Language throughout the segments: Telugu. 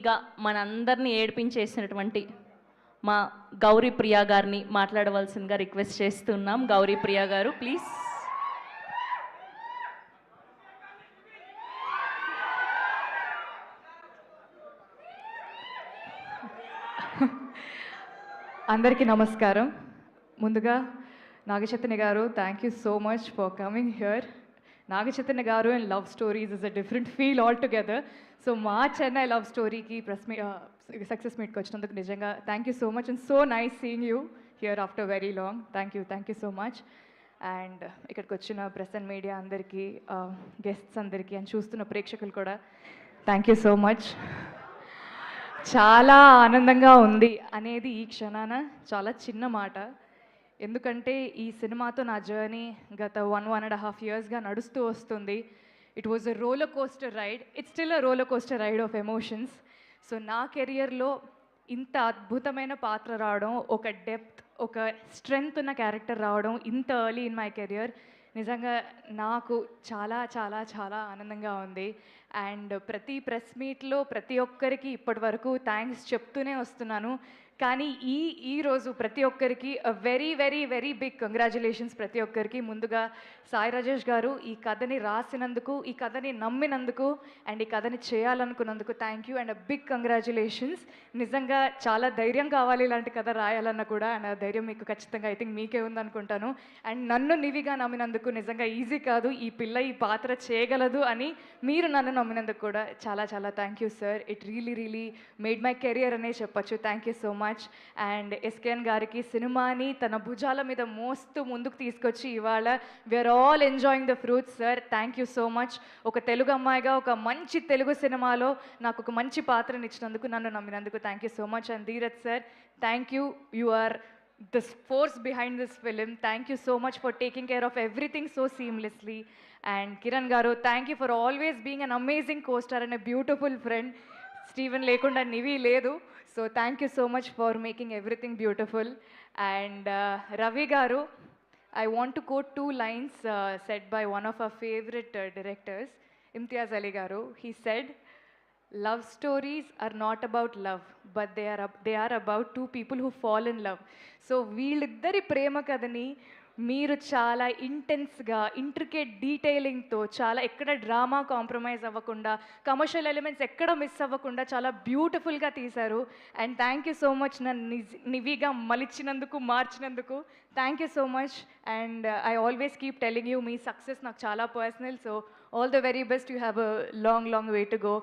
ఇక మనందరినీ ఏడిపించేసినటువంటి మా గౌరీ ప్రియా గారిని మాట్లాడవలసిందిగా రిక్వెస్ట్ చేస్తున్నాం. గౌరీ ప్రియా గారు ప్లీజ్. అందరికీ నమస్కారం. ముందుగా నాగచైతన్య గారు, thank you so much for coming here. Naga Chaitanya గారు and love stories is a different feel all together. So మా చెన్నై లవ్ స్టోరీకి సక్సెస్ మీట్కి వచ్చినందుకు నిజంగా thank you so much and so nice seeing you here after very long. Thank you so much. And ఇక్కడికి వచ్చిన ప్రెస్ అండ్ మీడియా అందరికీ, గెస్ట్స్ అందరికీ అండ్ చూస్తున్న ప్రేక్షకులు కూడా థ్యాంక్ యూ సో మచ్. చాలా ఆనందంగా ఉంది అనేది ఈ క్షణాన చాలా చిన్న మాట. ఎందుకంటే ఈ సినిమాతో నా జర్నీ గత 1.5 yearsగా నడుస్తూ వస్తుంది. It was a roller coaster ride. It's still a roller coaster ride of emotions. So నా కెరియర్లో ఇంత అద్భుతమైన పాత్ర రావడం, ఒక డెప్త్, ఒక స్ట్రెంగ్త్ ఉన్న క్యారెక్టర్ రావడం ఇంత ఎర్లీ ఇన్ మై కెరియర్ నిజంగా నాకు చాలా చాలా చాలా ఆనందంగా ఉంది. అండ్ ప్రతి ప్రెస్ మీట్లో ప్రతి ఒక్కరికి ఇప్పటి వరకు థ్యాంక్స్ చెప్తూనే వస్తున్నాను. కానీ ఈరోజు ప్రతి ఒక్కరికి very very very big congratulations ప్రతి ఒక్కరికి. ముందుగా సాయి రాజేష్ గారు ఈ కథని రాసినందుకు, ఈ కథని నమ్మినందుకు అండ్ ఈ కథని చేయాలనుకున్నందుకు thank you and big congratulations. నిజంగా చాలా ధైర్యం కావాలి ఇలాంటి కథ రాయాలన్నా కూడా, అండ్ ఆ ధైర్యం మీకు ఖచ్చితంగా ఐ థింక్ మీకే ఉందనుకుంటాను. అండ్ నన్ను నివిగా నమ్మినందుకు నిజంగా ఈజీ కాదు, ఈ పిల్ల ఈ పాత్ర చేయగలదు అని మీరు నన్ను నమ్మినందుకు కూడా చాలా చాలా thank you sir. It really made my career అనే చెప్పచ్చు. Thank you so much. And SKN గారికి సినిమాని తన భుజాల మీద మోస్తూ ముందుకు తీసుకొచ్చి ఇవాళ we are all enjoying the fruits sir. Thank you so much. ఒక తెలుగు అమ్మాయిగా ఒక మంచి తెలుగు సినిమాలో నాకు ఒక మంచి పాత్రని ఇచ్చినందుకు, నన్ను నమ్మినందుకు thank you so much. And Dheeraj sir, thank you. You are the force behind this film. Thank you so much for taking care of everything so seamlessly. And Kiran garu, thank you for always being an amazing co-star and a beautiful friend. Steven lekunda nivi ledu, so thank you so much for making everything beautiful. And Ravi garu, I want to quote 2 lines said by one of our favorite directors, Imtiaz Ali garu. He said, love stories are not about love, but they are about 2 people who fall in love. So వీళ్ళిద్దరి ప్రేమ కథని మీరు చాలా ఇంటెన్స్గా, ఇంట్రికేట్ డీటెయిలింగ్తో, చాలా ఎక్కడ డ్రామా కాంప్రమైజ్ అవ్వకుండా, కమర్షియల్ ఎలిమెంట్స్ ఎక్కడ మిస్ అవ్వకుండా చాలా బ్యూటిఫుల్గా తీశారు. And thank you so much నన్ను నివిగా మలిచినందుకు, మార్చినందుకు thank you so much. And I always keep telling you, మీ సక్సెస్ నాకు చాలా personal. So all the very best. You have a long way to go.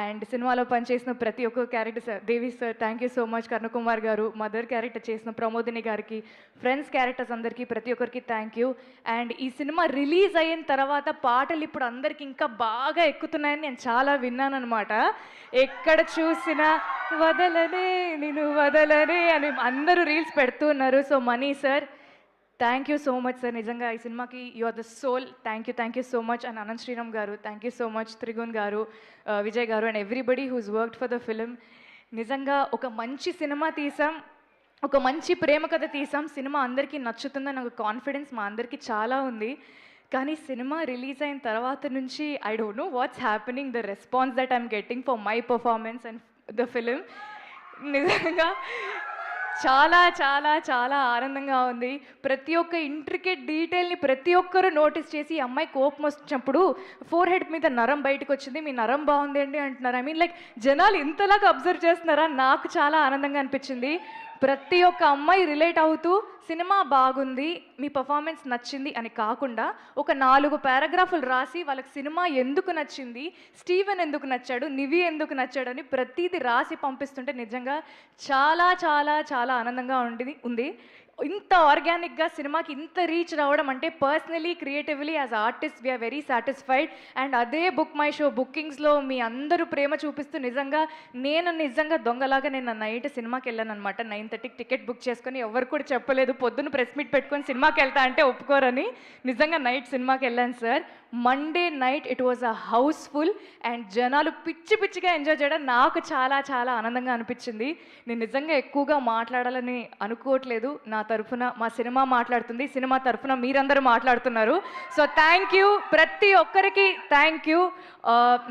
And సినిమాలో పనిచేసిన ప్రతి ఒక్క character sir, Devi sir thank you so much. Karnakumar గారు, మదర్ క్యారెక్టర్ చేసిన ప్రమోదిని గారికి, ఫ్రెండ్స్ క్యారెక్టర్స్ అందరికీ, ప్రతి ఒక్కరికి థ్యాంక్ యూ. అండ్ ఈ సినిమా రిలీజ్ అయిన తర్వాత పాటలు ఇప్పుడు అందరికి ఇంకా బాగా ఎక్కుతున్నాయని నేను చాలా విన్నాను అనమాట. ఎక్కడ చూసినా వదలనే నిన్ను వదలనే అని అందరూ రీల్స్ పెడుతూ ఉన్నారు. So Mani sir, thank you so much sir. నిజంగా ఈ సినిమాకి you are the soul. Thank you so much. And Ananth Sriram గారు, thank you so much. Trigun గారు, విజయ్ గారు and everybody who's worked for the film. నిజంగా ఒక మంచి సినిమా తీసాం, ఒక మంచి ప్రేమ కథ తీసాం. సినిమా అందరికీ నచ్చుతుందని ఒక కాన్ఫిడెన్స్ మా అందరికీ చాలా ఉంది. కానీ సినిమా రిలీజ్ అయిన తర్వాత నుంచి I don't know what's happening, the response that I'm getting for my performance and the film నిజంగా చాలా చాలా చాలా ఆనందంగా ఉంది. ప్రతి ఒక్క ఇంట్రికేట్ డీటెయిల్ని ప్రతి ఒక్కరూ నోటీస్ చేసి, ఈ అమ్మాయి కోపం వచ్చినప్పుడు ఫోర్ హెడ్ మీద నరం బయటకు వచ్చింది, మీ నరం బాగుంది అండి అంటున్నారు. ఐ మీన్ లైక్ జనాలు ఇంతలాగా అబ్జర్వ్ చేస్తున్నారా, నాకు చాలా ఆనందంగా అనిపించింది. ప్రతి ఒక్క అమ్మాయి రిలేట్ అవుతూ సినిమా బాగుంది, మీ పర్ఫార్మెన్స్ నచ్చింది అని కాకుండా ఒక 4 పారాగ్రాఫులు రాసి వాళ్ళకి సినిమా ఎందుకు నచ్చింది, స్టీవెన్ ఎందుకు నచ్చాడు, నివి ఎందుకు నచ్చాడు అని ప్రతిదీ రాసి పంపిస్తుంటే నిజంగా చాలా చాలా చాలా ఆనందంగా ఉంది. ఇంత ఆర్గానిక్గా సినిమాకి ఇంత రీచ్ రావడం అంటే personally, creatively as artist we are very satisfied. And అదే బుక్ మై షో బుకింగ్స్లో మీ అందరూ ప్రేమ చూపిస్తూ నిజంగా దొంగలాగా నేను నైట్ సినిమాకి వెళ్ళాను అనమాట. 9:30కి టికెట్ బుక్ చేసుకొని, ఎవరు కూడా చెప్పలేదు పొద్దున్న ప్రెస్ మీట్ పెట్టుకొని సినిమాకి వెళ్తా అంటే ఒప్పుకోరని. నిజంగా నైట్ సినిమాకి వెళ్ళాను sir. Monday night it was a housefull and జనాలు పిచ్చిగా ఎంజాయ్ చేయడం నాకు చాలా చాలా ఆనందంగా అనిపించింది. నేను నిజంగా ఎక్కువగా మాట్లాడాలని అనుకోవట్లేదు. నా తరఫున మా సినిమా మాట్లాడుతుంది, సినిమా తరఫున మీరందరూ మాట్లాడుతున్నారు. సో థ్యాంక్ యూ, ప్రతి ఒక్కరికి థ్యాంక్ యూ.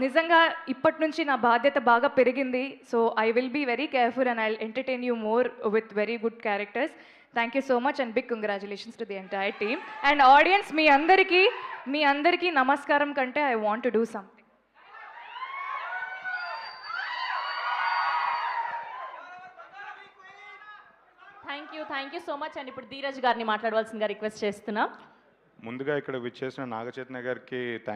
నిజంగా ఇప్పటి నుంచి నా బాధ్యత బాగా పెరిగింది. So I will be very careful and I will entertain you more with very good characters. Thank you so much and big congratulations to the entire team and audience. మీ అందరికీ నమస్కారం కంటే I want to do something. Thank you so much and ఇప్పుడు ధీరజ్ గారిని మాట్లాడవలసిందిగా రిక్వెస్ట్ చేస్తున్నా. ముందుగా ఇక్కడ విచ్చేసిన నాగచైతన్య గారికి థ్యాంక్